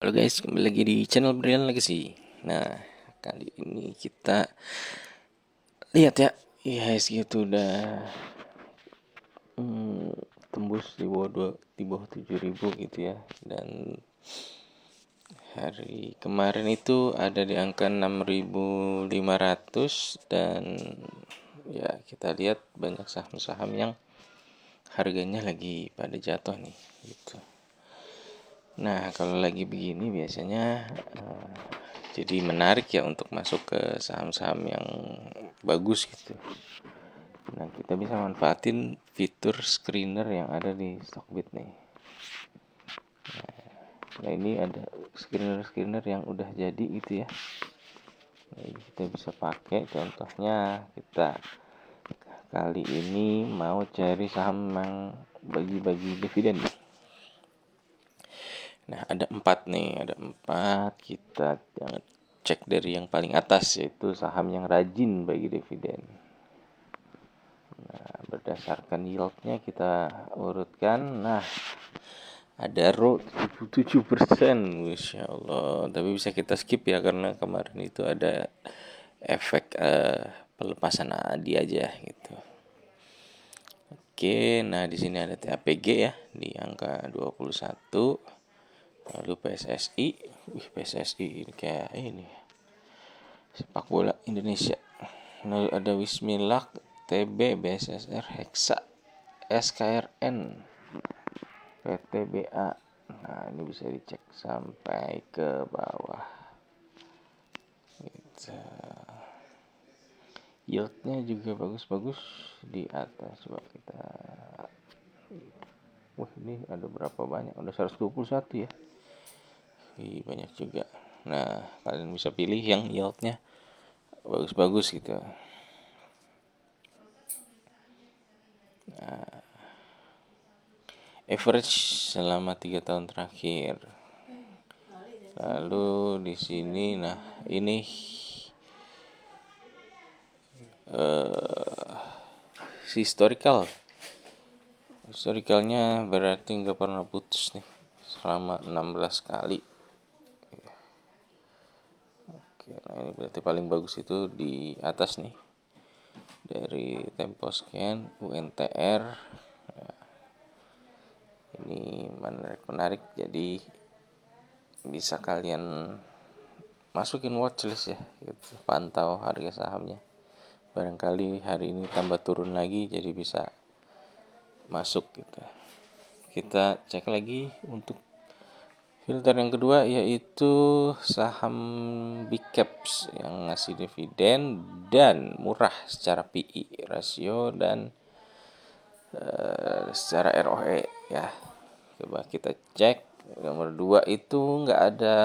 Halo guys, kembali lagi di channel Brian Legacy. Nah, kali ini kita lihat ya, IHSG itu udah hmm, tembus di bawah 7.000 gitu ya. Dan hari kemarin itu ada di angka 6.500 dan ya kita lihat banyak saham-saham yang harganya lagi pada jatuh nih gitu. Nah, kalau lagi begini biasanya jadi menarik ya untuk masuk ke saham-saham yang bagus gitu. Nah, kita bisa manfaatin fitur screener yang ada di Stockbit nih. Nah, ini ada screener-screener yang udah jadi gitu ya. Nah, ini kita bisa pakai, contohnya kita kali ini mau cari saham yang bagi-bagi dividen. Nah, ada 4 nih, ada 4. Kita cek dari yang paling atas, yaitu saham yang rajin bagi dividen. Nah, berdasarkan yieldnya kita urutkan. Nah, ada RO 77%, Masya Allah. Tapi bisa kita skip ya, karena kemarin itu ada efek pelepasan ADI aja gitu. Oke, nah di sini ada TAPG ya di angka 21. Lalu PSSI. PSSI ini kayak ini sepak bola Indonesia. Lalu ada Wismilak, TB, BSSR, Hexa, SKRN, PTBA. Nah, ini bisa dicek sampai ke bawah. Gitu. Yieldnya juga bagus-bagus di atas. Coba kita. Wah, ini ada berapa banyak? Udah 121 ya. Banyak juga. Nah, kalian bisa pilih yang yieldnya bagus-bagus gitu. Average selama 3 tahun terakhir. Lalu di sini, nah ini historicalnya berarti nggak pernah putus nih selama 16 kali. Oke, nah ini berarti paling bagus itu di atas nih, dari Temposcan, UNTR. Ini menarik, jadi bisa kalian masukin watchlist ya gitu. Pantau harga sahamnya, barangkali hari ini tambah turun lagi, jadi bisa masuk gitu. Kita cek lagi untuk filter yang kedua, yaitu saham big caps yang ngasih dividen dan murah secara PI rasio dan secara ROE ya. Coba kita cek. Nomor 2 itu nggak ada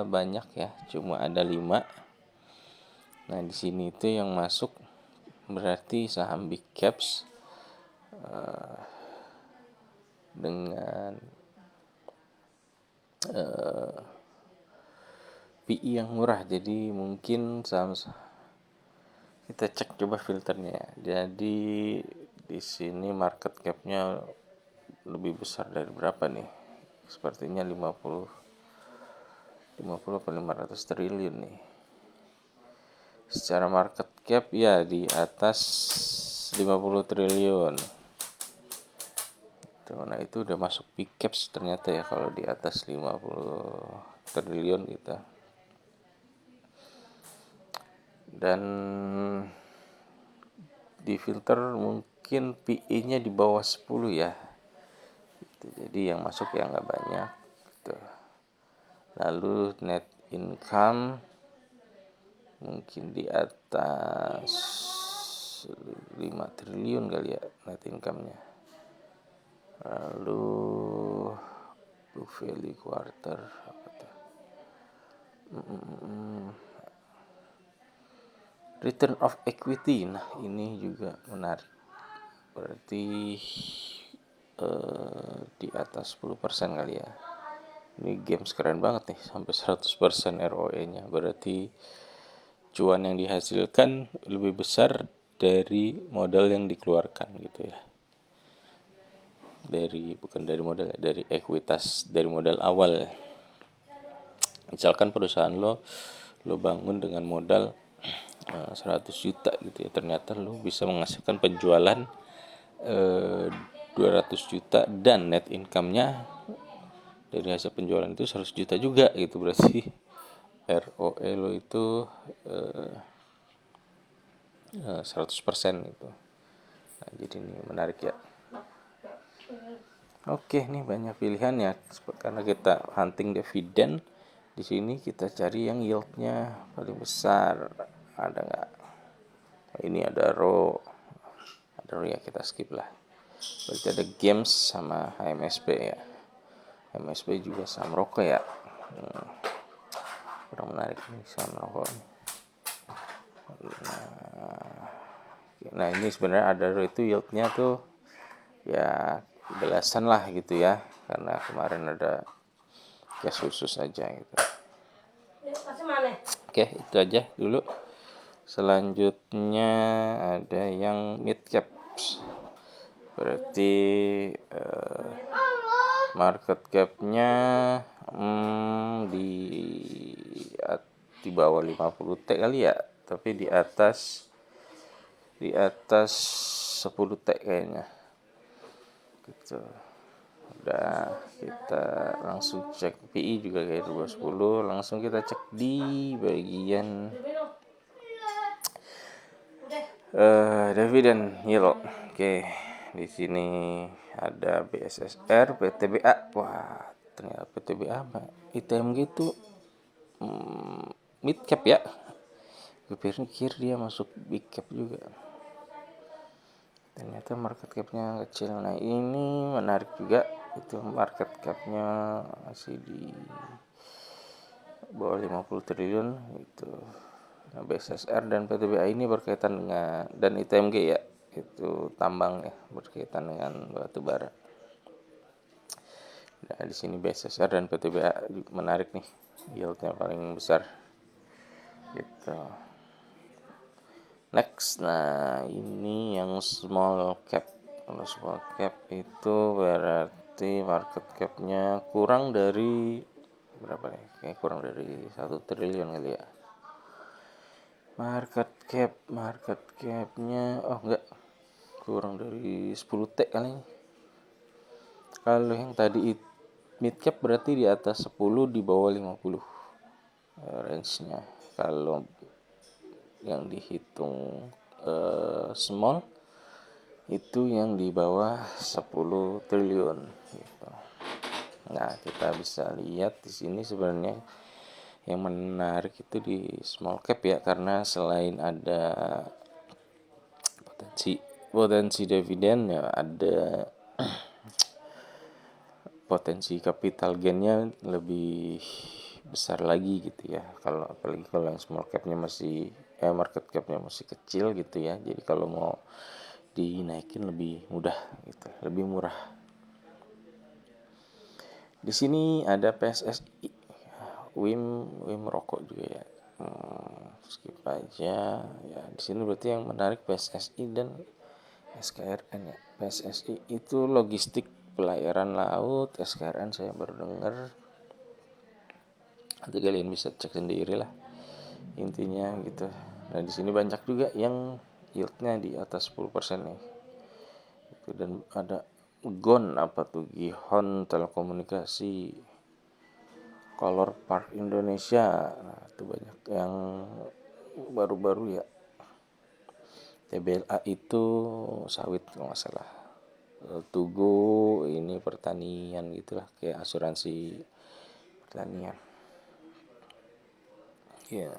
banyak ya, cuma ada 5. Nah, di sini itu yang masuk berarti saham big caps dengan PI yang murah. Jadi mungkin saham, kita cek coba filternya. Jadi di sini market capnya lebih besar dari berapa nih? Sepertinya 50 atau 500 triliun nih. Secara market cap ya di atas 50 triliun. Nah, itu udah masuk big caps ternyata ya kalau di atas 50 triliun gitu. Dan di filter mungkin PI-nya di bawah 10 ya. Jadi yang masuk ya nggak banyak gitu. Lalu net income mungkin di atas 5 triliun kali ya net income-nya. Lalu book value quarter apa tuh? Return of equity, nah ini juga menarik, berarti di atas 10% kali ya. Ini games keren banget nih, sampai 100% ROE-nya. Berarti cuan yang dihasilkan lebih besar dari modal yang dikeluarkan gitu ya. Bukan dari modal, dari ekuitas, dari modal awal. Misalkan perusahaan lo bangun dengan modal 100 juta gitu ya, ternyata lo bisa menghasilkan penjualan 200 juta dan net income-nya dari hasil penjualan itu 100 juta juga gitu. Berarti ROE lo itu 100% gitu. Nah, jadi ini menarik ya. Oke, nih banyak pilihan ya karena kita hunting dividen. Di sini kita cari yang yieldnya paling besar. Ada nggak? Nah, ini ada row ya, kita skip lah. Berarti ada games sama HMSB ya. HMSB juga saham rokok ya. Kurang menarik nih saham rokok. Nah ini sebenarnya ada row itu yieldnya tuh ya belasan lah gitu ya, karena kemarin ada cash khusus aja gitu. Oke, itu aja dulu. Selanjutnya ada yang mid cap, berarti market capnya di bawah 50 T kali ya, tapi di atas 10 T kayaknya gitu. Udah, kita langsung cek PI juga kayak 210. Langsung kita cek di bagian dividen yield. Oke, di sini ada BSSR, PTBA. Wah, ternyata PTBA apa? ITM gitu. Mid cap ya. Gue pikir dia masuk big cap juga. Ternyata market capnya kecil. Nah ini menarik juga, itu market capnya masih di bawah 50 triliun itu. Nah, BSSR dan PTBA ini berkaitan dengan, dan ITMG ya, itu tambang ya, berkaitan dengan batu bara. Nah di sini BSSR dan PTBA menarik nih, yieldnya paling besar gitu. Next, nah ini yang small cap. Kalau small cap itu berarti market capnya kurang dari berapa nih? Kayak kurang dari 1 triliun kali ya. Market capnya enggak, kurang dari 10 T kali. Kalau yang tadi mid cap berarti di atas 10, di bawah 50 range-nya. Kalau yang dihitung small itu yang di bawah 10 triliun gitu. Nah, kita bisa lihat di sini sebenarnya yang menarik itu di small cap ya, karena selain ada potensi dividen ya, ada potensi capital gain-nya lebih besar lagi gitu ya. Kalau apalagi kalau yang small cap-nya masih market cap-nya masih kecil gitu ya. Jadi kalau mau dinaikin lebih mudah gitu, lebih murah. Di sini ada PSSI, WIM rokok juga ya. Skip aja ya. Di sini berarti yang menarik PSSI dan SKRN ya. PSSI itu logistik pelayaran laut, SKRN saya baru dengar. Nanti kalian bisa cek sendiri lah intinya gitu. Nah di sini banyak juga yang yieldnya di atas 10% nih. Itu, dan ada GON, apa tuh, Gihon Telekomunikasi, Color Park Indonesia. Nah, itu banyak yang baru-baru ya. TBLA itu sawit kalau nggak salah. Tugu ini pertanian gitulah, kayak asuransi pertanian. Ya,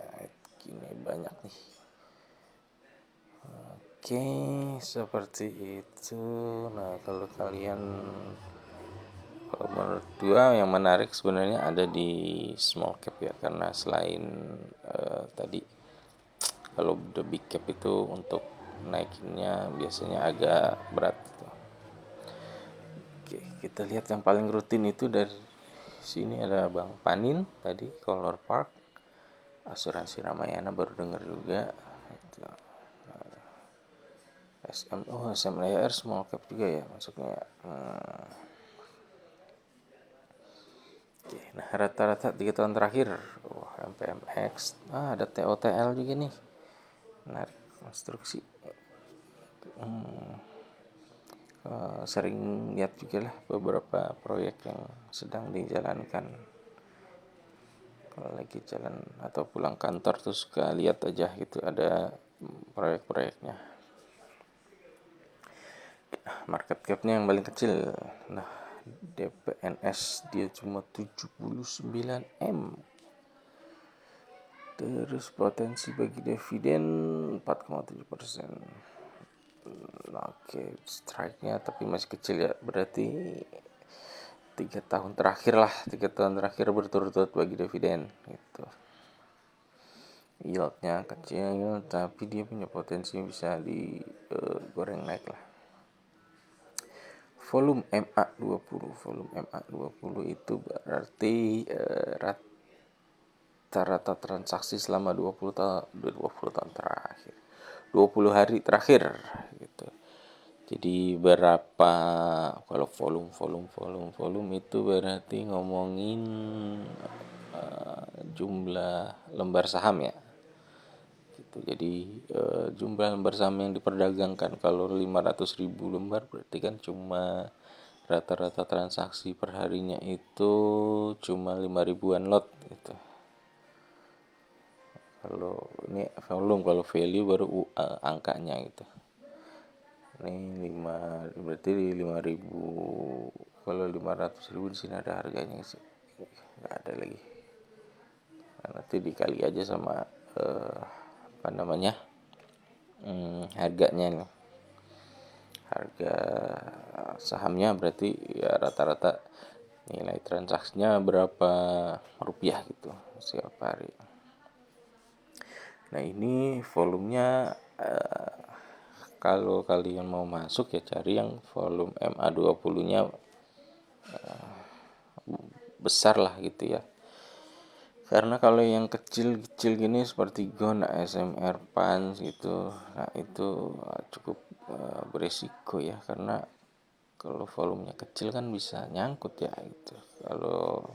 ini banyak nih. Oke, seperti itu. Nah, kalau menurut gua yang menarik sebenarnya ada di small cap ya, karena selain tadi kalau the big cap itu untuk naikinnya biasanya agak berat gitu. Oke, kita lihat yang paling rutin itu dari sini ada Bank Panin tadi, Color Park, Asuransi Ramayana baru dengar juga. Itu. SMAR small cap juga ya masuknya. Nah, rata-rata 3 tahun terakhir, MPMX, ada TOTL juga nih, menarik konstruksi. Sering lihat juga lah beberapa proyek yang sedang dijalankan. Kalau lagi jalan atau pulang kantor tuh suka lihat aja gitu, ada proyek-proyeknya. Market capnya yang paling kecil, nah DPNS dia cuma 79 M. Terus potensi bagi dividen 4,7%. Oke, strike-nya tapi masih kecil ya, berarti 3 tahun terakhir berturut-turut bagi dividen gitu. Yieldnya kecil tapi dia punya potensi bisa digoreng naik lah. Volume MA20 itu berarti rata-rata transaksi selama 20 tahun terakhir, 20 hari terakhir gitu. Jadi berapa, kalau volume itu berarti ngomongin jumlah lembar saham ya gitu. Jadi jumlah lembar saham yang diperdagangkan, kalau 500.000 lembar berarti kan cuma rata-rata transaksi per harinya itu cuma 5 ribuan lot gitu. Kalau ini volume, kalau value baru angkanya gitu. Ini 5 berarti 5.000, kalau 500.000 di sini ada harganya sih, nggak ada lagi. Nah, nanti dikali aja sama apa namanya, harganya nih, harga sahamnya, berarti ya rata-rata nilai transaksinya berapa rupiah gitu setiap hari. Nah ini volumenya, kalau kalian mau masuk ya cari yang volume MA20 nya besar lah gitu ya. Karena kalau yang kecil-kecil gini seperti GON, ASMR, PANS gitu, nah itu cukup beresiko ya, karena kalau volumenya kecil kan bisa nyangkut ya gitu. Kalau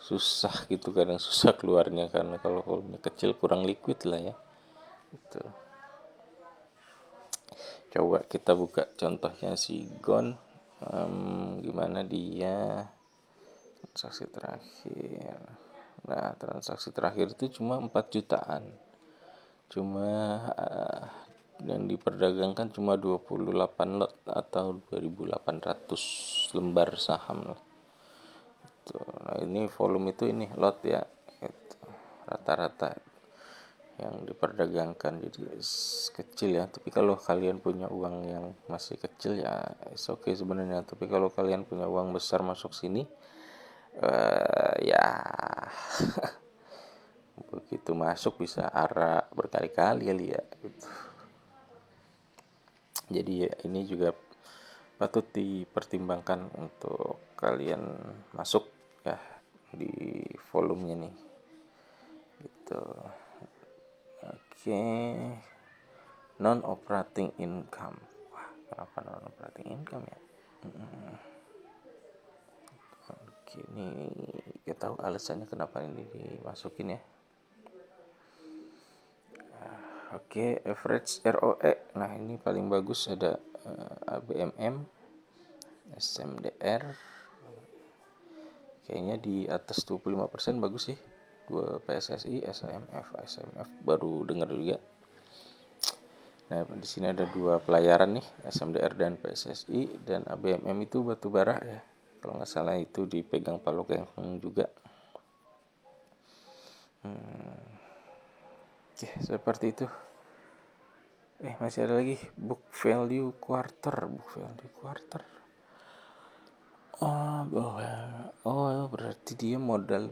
susah gitu, kadang susah keluarnya karena kalau volumenya kecil, kurang liquid lah ya gitu. Coba kita buka contohnya si GON, gimana dia transaksi terakhir. Nah transaksi terakhir itu cuma 4 jutaan, cuma yang diperdagangkan cuma 28 lot atau 2.800 lembar saham. Nah ini volume itu, ini lot ya gitu. Rata-rata yang diperdagangkan jadi kecil ya. Tapi kalau kalian punya uang yang masih kecil ya oke sebenarnya. Tapi kalau kalian punya uang besar masuk sini, ya begitu masuk bisa arah berkali-kali kali ya gitu. Jadi ya ini juga patut dipertimbangkan untuk kalian masuk ya di volumenya nih gitu. Oke, non operating income. Wah, kenapa non operating income ya? Oke, ini gak tahu alasannya kenapa ini dimasukin ya. Oke, average ROE. Nah, ini paling bagus ada ABMM, SMDR. Kayaknya di atas 25% bagus sih. Dua PSSI, SMF baru dengar juga. Nah, di sini ada 2 pelayaran nih, SMDR dan PSSI, dan ABMM itu batu bara ya. Kalau nggak salah itu dipegang Pak Lokeng juga. Oke, seperti itu. Masih ada lagi book value quarter. Berarti dia modal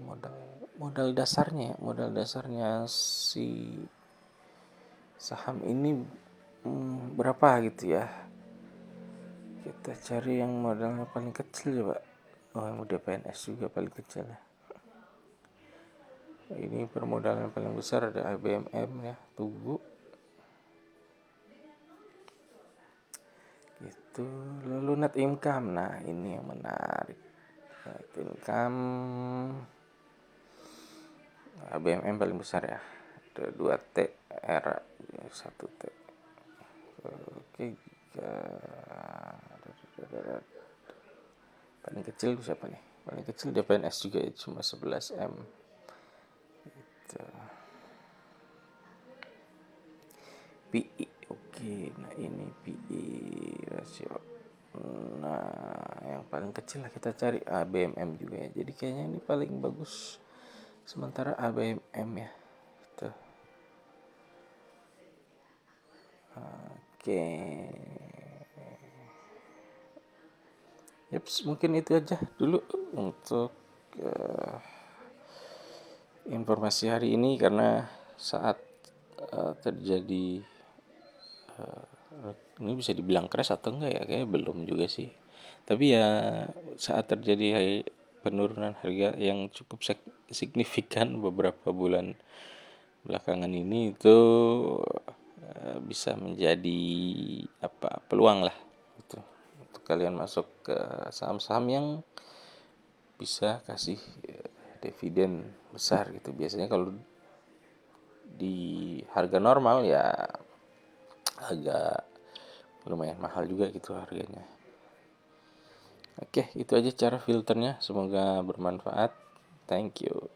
dasarnya ya. Modal dasarnya si saham ini berapa gitu ya. Kita cari yang modalnya paling kecil coba. Yang udah PNS juga paling kecil ya. Ini permodalan paling besar ada ABMM ya, Tugu. Gitu. Lalu net income. Nah, ini yang menarik. Net income BMM paling besar ya, ada 2T, era 1T. Oke, paling kecil siapa nih? Paling kecil DPNS juga ya, cuma 11M. Gitu. PI, oke, nah ini PI rasio. Nah, yang paling kecil lah kita cari ABMM juga ya. Jadi kayaknya ini paling bagus sementara ABMM ya. Gitu. Oke. Yaps, mungkin itu aja dulu untuk informasi hari ini, karena saat terjadi ini bisa dibilang crash atau enggak ya, kayak belum juga sih, tapi ya saat terjadi penurunan harga yang cukup signifikan beberapa bulan belakangan ini, itu bisa menjadi peluang lah gitu, untuk kalian masuk ke saham-saham yang bisa kasih dividen besar gitu. Biasanya kalau di harga normal ya agak lumayan mahal juga gitu harganya. Oke, itu aja cara filternya, semoga bermanfaat. Thank you.